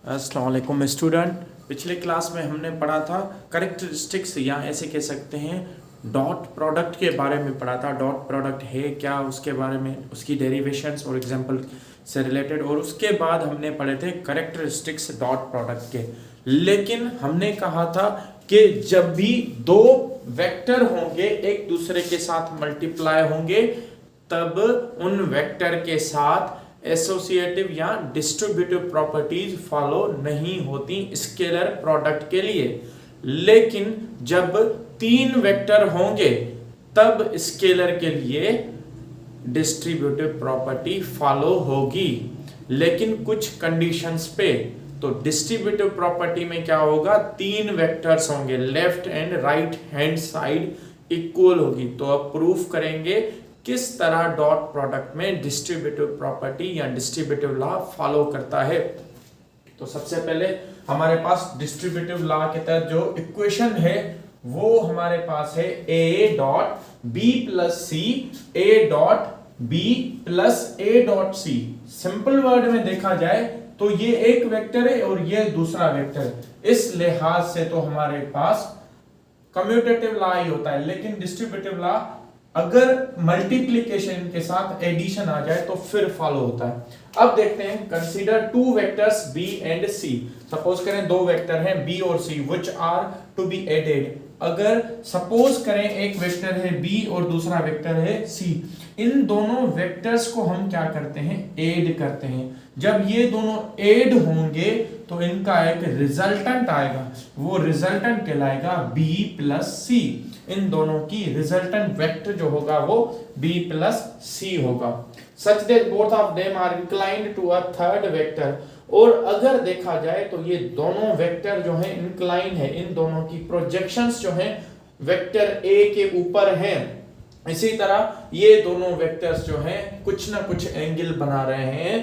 अस्सलाम वालेकुम स्टूडेंट। पिछले क्लास में हमने पढ़ा था करेक्टरिस्टिक्स या ऐसे कह सकते हैं डॉट प्रोडक्ट के बारे में पढ़ा था। डॉट प्रोडक्ट है क्या, उसके बारे में, उसकी डेरिवेशंस और एग्जांपल से रिलेटेड। और उसके बाद हमने पढ़े थे करेक्टरिस्टिक्स डॉट प्रोडक्ट के। लेकिन हमने कहा था कि जब भी दो वेक्टर होंगे एक दूसरे के साथ मल्टीप्लाई होंगे तब उन वेक्टर के साथ एसोसिएटिव या डिस्ट्रीब्यूटिव प्रॉपर्टीज फॉलो नहीं होती स्केलर प्रोडक्ट के लिए। लेकिन जब तीन वेक्टर होंगे तब स्केलर के लिए डिस्ट्रीब्यूटिव प्रॉपर्टी फॉलो होगी, लेकिन कुछ कंडीशंस पे। तो डिस्ट्रीब्यूटिव प्रॉपर्टी में क्या होगा, तीन वेक्टर्स होंगे, left and right hand side equal होगी। तो अब प्रूफ करेंगे किस तरह डॉट प्रोडक्ट में डिस्ट्रीब्यूटिव प्रॉपर्टी या डिस्ट्रीब्यूटिव लॉ फॉलो करता है। तो सबसे पहले हमारे पास डिस्ट्रीब्यूटिव लॉ के तहत जो इक्वेशन है वो हमारे पास है a dot B plus C, a dot B plus a dot C. Simple word में देखा जाए तो ये एक वेक्टर है और ये दूसरा वेक्टर है। इस लिहाज से तो हमारे पास कम्यूटेटिव लॉ ही होता है, लेकिन डिस्ट्रीब्यूटिव लॉ अगर मल्टीप्लिकेशन के साथ एडिशन आ जाए तो फिर फॉलो होता है। अब देखते हैं, consider two vectors b and c। Suppose करें दो वेक्टर हैं b और c which are to be added. अगर सपोज करें एक वेक्टर है b और दूसरा वेक्टर है c, इन दोनों वेक्टर्स को हम क्या करते हैं, ऐड करते हैं। जब ये दोनों ऐड होंगे तो इनका एक रिजल्टेंट आएगा, वो रिजल्टेंट कहलाएगा b प्लस c। इन दोनों की रिजल्टेंट वेक्टर जो होगा वो b प्लस c होगा। Such that both of them are inclined to a third vector. और अगर देखा जाए तो ये दोनों वेक्टर जो है इंक्लाइन है, इन दोनों की प्रोजेक्शंस जो है वेक्टर a के ऊपर है। इसी तरह ये दोनों वेक्टर्स जो हैं कुछ ना कुछ एंगल बना रहे हैं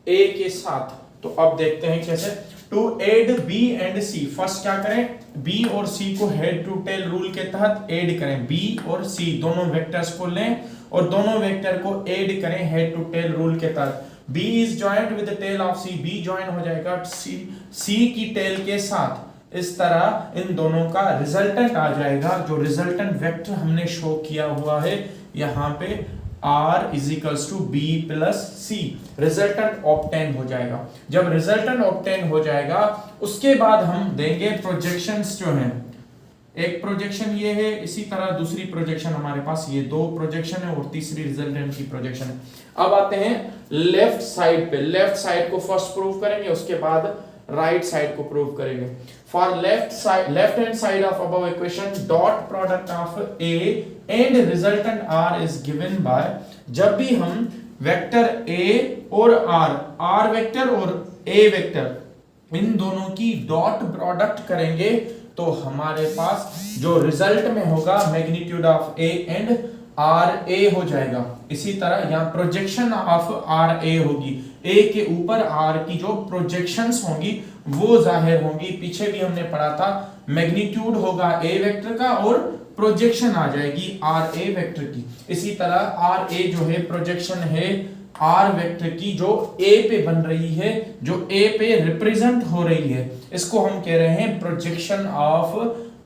a के साथ। तो अब देखते हैं कैसे। To add b and c, first क्या करें, b और c को हेड टू टेल रूल के तहत ऐड करें। b और c दोनों वेक्टर्स को लें और दोनों वेक्टर को ऐड करें हेड टू टेल रूल के तहत। b is joint with the tail of c, b join हो जाएगा c की टेल के साथ। इस तरह इन दोनों का रिजल्टेंट आ जाएगा, जो रिजल्टेंट वेक्टर हमने शो किया हुआ है यहाँ पे r is equals to B plus C. Resultant obtain हो जाएगा। जब रिजल्टेंट ऑब्टेन हो जाएगा उसके बाद हम देंगे प्रोजेक्शंस जो हैं। एक प्रोजेक्शन ये है, इसी तरह दूसरी प्रोजेक्शन हमारे पास ये दो प्रोजेक्शन है और तीसरी रिजल्टेंट की प्रोजेक्शन है। अब आते हैं लेफ्ट साइड पे। लेफ्ट साइड को फर्स्ट प्रूव करेंगे, उसके बाद राइट साइड को प्रूव करेंगे। For left hand side of above equation dot product of a and resultant r is given by, जब भी हम वेक्टर a और r वेक्टर और a वेक्टर इन दोनों की डॉट प्रोडक्ट करेंगे तो हमारे पास जो रिजल्ट में होगा magnitude of a and R A हो जाएगा। इसी तरह यहाँ प्रोजेक्शन ऑफ आर ए होगी, ए के ऊपर आर की जो प्रोजेक्शंस होंगी वो जाहिर होंगी। पीछे भी हमने पढ़ा था मैग्नीट्यूड होगा ए वेक्टर का और प्रोजेक्शन आ जाएगी आर ए वेक्टर की। इसी तरह आर ए जो है प्रोजेक्शन है आर वेक्टर की जो ए पे बन रही है, जो ए पे रिप्रेजेंट हो रही है, इसको हम कह रहे हैं प्रोजेक्शन ऑफ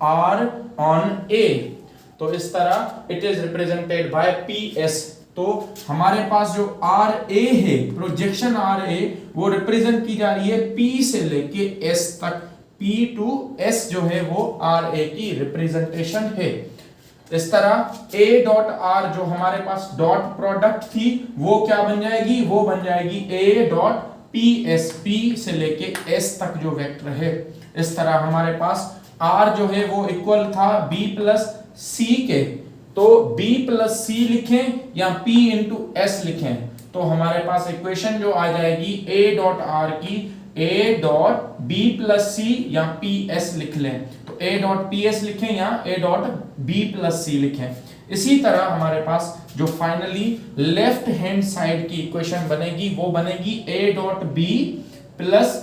आर ऑन ए। तो इस तरह it is represented by P S. तो हमारे पास जो आर ए है, प्रोजेक्शन आर ए, वो रिप्रेजेंट की जा रही है पी से लेके एस तक। पी टू एस जो है वो आर ए की रिप्रेजेंटेशन है। इस तरह ए डॉट आर जो हमारे पास डॉट प्रोडक्ट थी वो क्या बन जाएगी, वो बन जाएगी ए डॉट पी एस, पी से लेके एस तक जो वेक्टर है। इस तरह हमारे पास आर जो है वो इक्वल था बी प्लस सी के, तो b प्लस सी लिखें या p इंटू एस लिखें तो हमारे पास इक्वेशन जो आ जाएगी a डॉट आर की a dot b plus C या p s लिख लें। तो a डॉट p s लिखें या a dot b plus C लिखें। इसी तरह हमारे पास जो फाइनली लेफ्ट हैंड साइड की इक्वेशन बनेगी वो बनेगी a dot b plus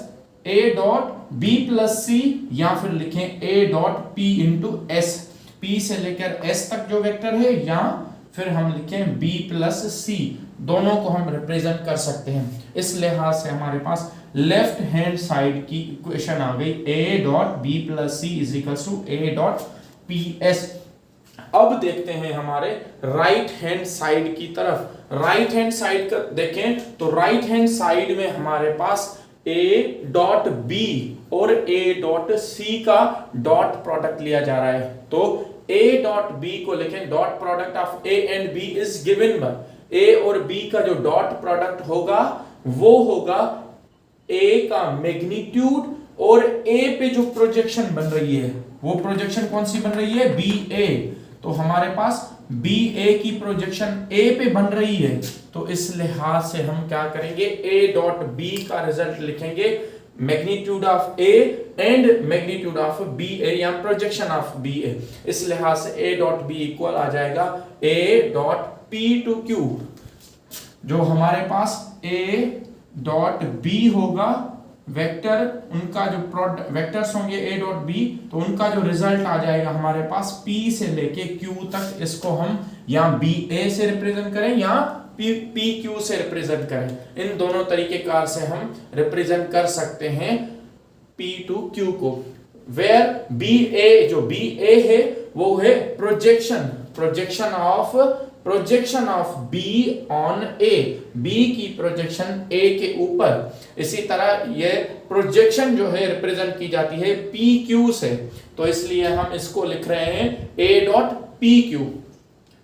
a dot b plus C या फिर लिखें a dot p into S. P से लेकर S तक जो वेक्टर है, या फिर हम लिखें B प्लस C, दोनों को हम रिप्रेजेंट कर सकते हैं। इस लिहाज से हमारे पास लेफ्ट हैंड साइड की इक्वेशन आ गई a dot B plus C is equal to a dot P S. अब देखते हैं हमारे राइट हैंड साइड की तरफ। राइट हैंड साइड का देखें तो राइट हैंड साइड में हमारे पास a डॉट बी और a डॉट सी का डॉट प्रोडक्ट लिया जा रहा है। तो a डॉट बी को लिखें, dot product of a and b is given by a और b का जो डॉट प्रोडक्ट होगा वो होगा a का मैग्नीट्यूड और a पे जो प्रोजेक्शन बन रही है वो प्रोजेक्शन कौन सी बन रही है, BA। तो हमारे पास BA की प्रोजेक्शन A पे बन रही है, तो इस लिहाज से हम क्या करेंगे, A डॉट B का रिजल्ट लिखेंगे magnitude of A and magnitude of BA या प्रोजेक्शन ऑफ BA। इस लिहाज से A डॉट B इक्वल आ जाएगा A dot P to Q। जो हमारे पास A डॉट B होगा वेक्टर, उनका जो प्रोडक्ट वेक्टर्स होंगे A डॉट B, तो उनका जो रिजल्ट आ जाएगा हमारे पास P से लेके Q तक, इसको हम या BA से रिप्रेजेंट करें या PQ से रिप्रेजेंट करें। इन दोनों तरीके कार से हम रिप्रेजेंट कर सकते हैं P टू Q को। वेयर BA, जो BA है वो है projection of B on A, B की प्रोजेक्शन A के ऊपर। इसी तरह ये प्रोजेक्शन जो है रिप्रेजेंट की जाती है PQ से, तो इसलिए हम इसको लिख रहे हैं A डॉट PQ।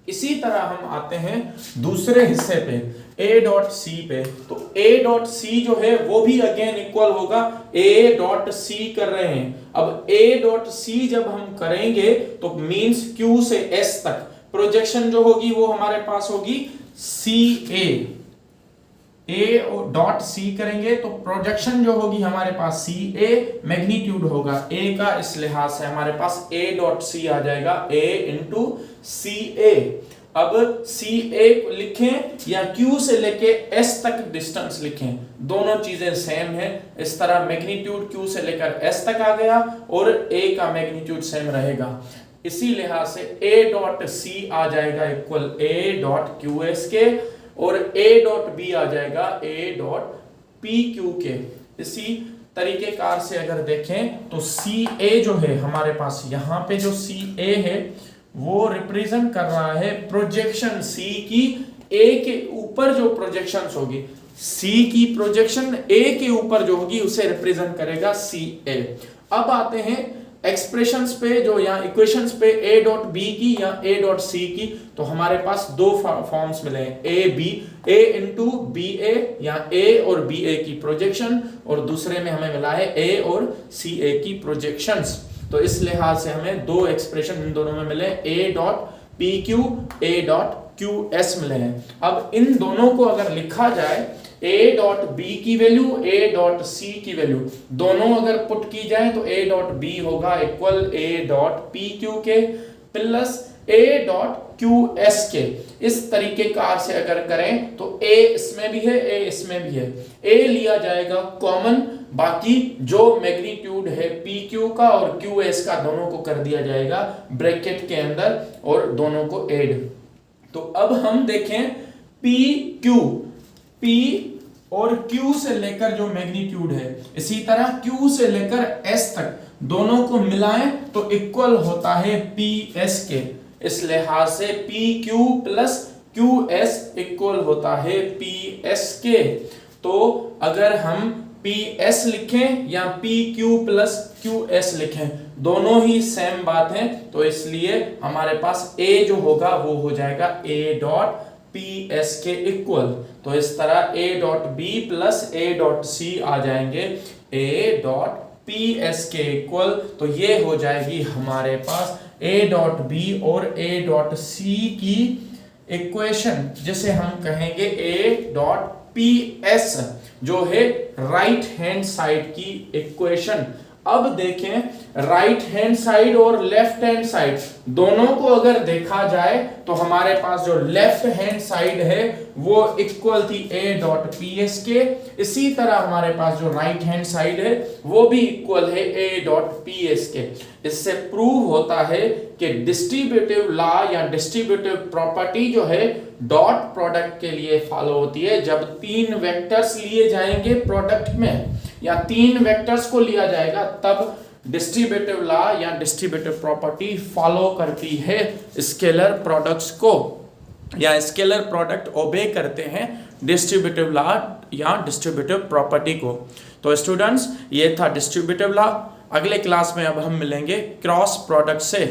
इसी तरह हम आते हैं दूसरे हिस्से पे A डॉट C पे। तो A डॉट C जो है वो भी अगेन इक्वल होगा A डॉट C कर रहे हैं। अब A डॉट C जब हम करेंगे तो मींस Q से S तक प्रोजेक्शन जो होगी वो हमारे पास होगी CA। A डॉट C करेंगे तो प्रोजेक्शन जो होगी हमारे पास CA, मैग्नीट्यूड होगा A का, इस लिहाज से हमारे पास A डॉट C आ जाएगा A इंटू CA। अब CA लिखें या Q से लेके S तक डिस्टेंस लिखें, दोनों चीजें सेम है। इस तरह मैग्नीट्यूड Q से लेकर S तक आ गया और A का मैग्नीट्यूड सेम रहेगा। इसी लिहाज से A डॉट C आ जाएगा इक्वल A डॉट QS के और A डॉट B आ जाएगा A डॉट PQ के। इसी तरीके कार से अगर देखें तो CA जो है हमारे पास, यहाँ पे जो CA है वो रिप्रेजेंट कर रहा है प्रोजेक्शन C की A के ऊपर जो प्रोजेक्शंस होगी, C की प्रोजेक्शन A के ऊपर जो होगी उसे रिप्रेजेंट करेगा CA। अब आते हैं एक्सप्रेशंस पे जो या इक्वेशंस पे A डॉट B की या A डॉट C की। तो हमारे पास दो फॉर्म्स मिले हैं, A इंटू BA या A और BA की प्रोजेक्शन, और दूसरे में हमें मिला है A और CA की प्रोजेक्शंस। तो इस लिहाज से हमें दो एक्सप्रेशन इन दोनों में मिले, A dot PQ, A dot QS मिले हैं। अब इन दोनों को अगर लिखा जाए A डॉट B की वैल्यू, A डॉट C की वैल्यू, दोनों अगर पुट की जाए तो A डॉट B होगा इक्वल A डॉट PQ के प्लस A डॉट QS के। इस तरीके कार से अगर करें तो A इसमें भी है, A इसमें भी है, A लिया जाएगा कॉमन, बाकी जो मैग्नीट्यूड है PQ का और QS का दोनों को कर दिया जाएगा ब्रैकेट के अंदर और दोनों को ऐड। तो अब हम देखें P और Q से लेकर जो मैग्नीट्यूड है, इसी तरह Q से लेकर S तक दोनों को मिलाएं तो इक्वल होता है PS के। इस लिहाज से PQ प्लस QS इक्वल होता है PS के। तो अगर हम PS लिखें या PQ प्लस QS लिखें, दोनों ही सेम बात है, तो इसलिए हमारे पास A जो होगा वो हो जाएगा A डॉट PS के इक्वल। तो इस तरह A dot B plus A dot C आ जाएंगे A डॉट PS के इक्वल। तो ये हो जाएगी हमारे पास A डॉट B और A डॉट C की इक्वेशन, जिसे हम कहेंगे A डॉट PS, जो है राइट हैंड साइड की इक्वेशन। अब देखें राइट हैंड साइड और लेफ्ट हैंड साइड दोनों को अगर देखा जाए तो हमारे पास जो लेफ्ट हैंड साइड है वो इक्वल थी A डॉट PS के। इसी तरह हमारे पास जो राइट हैंड साइड है वो भी इक्वल है A डॉट PS के। इससे प्रूव होता है कि डिस्ट्रीब्यूटिव लॉ या डिस्ट्रीब्यूटिव प्रॉपर्टी जो है डॉट प्रोडक्ट के लिए फॉलो होती है। जब तीन वेक्टर्स लिए जाएंगे प्रोडक्ट में या 3 वेक्टर्स को लिया जाएगा तब डिस्ट्रीब्यूटिव लॉ या डिस्ट्रीब्यूटिव प्रॉपर्टी फॉलो करती है स्केलर प्रोडक्ट्स को, या स्केलर प्रोडक्ट ओबे करते हैं डिस्ट्रीब्यूटिव लॉ या डिस्ट्रीब्यूटिव प्रॉपर्टी को। तो स्टूडेंट्स ये था डिस्ट्रीब्यूटिव लॉ। अगले क्लास में अब हम मिलेंगे क्रॉस प्रोडक्ट से।